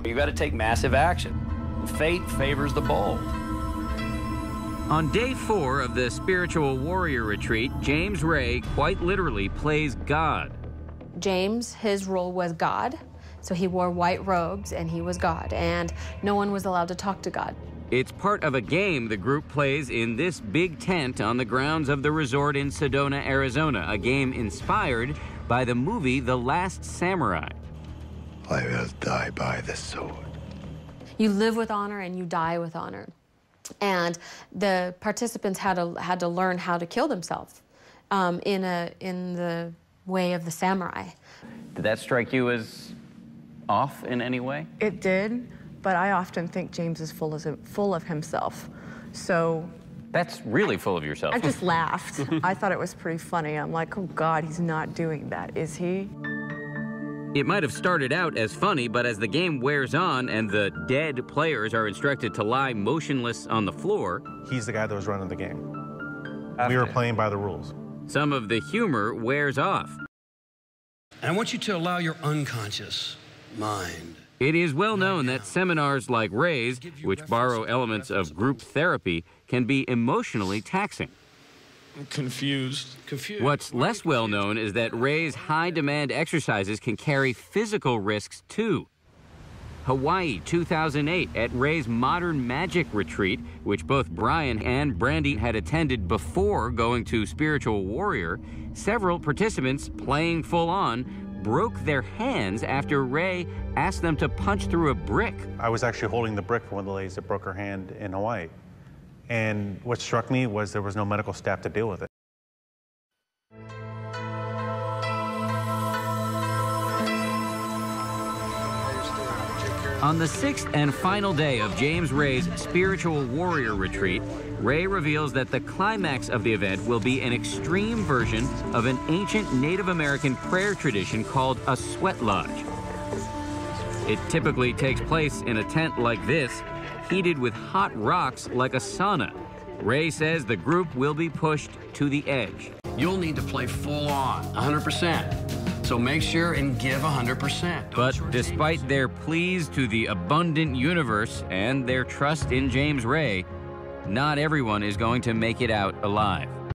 You got to take massive action. Fate favors the bold. On day 4 of the Spiritual Warrior Retreat, James Ray quite literally plays God. James, his role was God, so he wore white robes and he was God, and no one was allowed to talk to God. It's part of a game the group plays in this big tent on the grounds of the resort in Sedona, Arizona, a game inspired by the movie The Last Samurai. I will die by the sword. You live with honor and you die with honor. And the participants had to learn how to kill themselves in the way of the samurai. Did that strike you as off in any way? It did, but I often think James is full of himself. So That's really full of yourself. I just laughed. I thought it was pretty funny. I'm like, oh God, he's not doing that, is he? It might have started out as funny, but as the game wears on and the dead players are instructed to lie motionless on the floor, he's the guy that was running the game. We were playing by the rules. some of the humor wears off. And I want you to allow your unconscious mind. It is well known that seminars like Ray's, which borrow elements of group therapy, can be emotionally taxing. I'm confused. What's less well known is that Ray's high-demand exercises can carry physical risks, too. Hawaii 2008 at Ray's Modern Magic Retreat, which both Brian and Brandy had attended before going to Spiritual Warrior, several participants playing full-on broke their hands after Ray asked them to punch through a brick. I was actually holding the brick for one of the ladies that broke her hand in Hawaii. And what struck me was there was no medical staff to deal with it. On the 6th and final day of James Ray's Spiritual Warrior Retreat, Ray reveals that the climax of the event will be an extreme version of an ancient Native American prayer tradition called a sweat lodge. It typically takes place in a tent like this, heated with hot rocks like a sauna. Ray says the group will be pushed to the edge. You'll need to play full on, 100%. So make sure and give 100%. But despite their pleas to the abundant universe and their trust in James Ray, not everyone is going to make it out alive.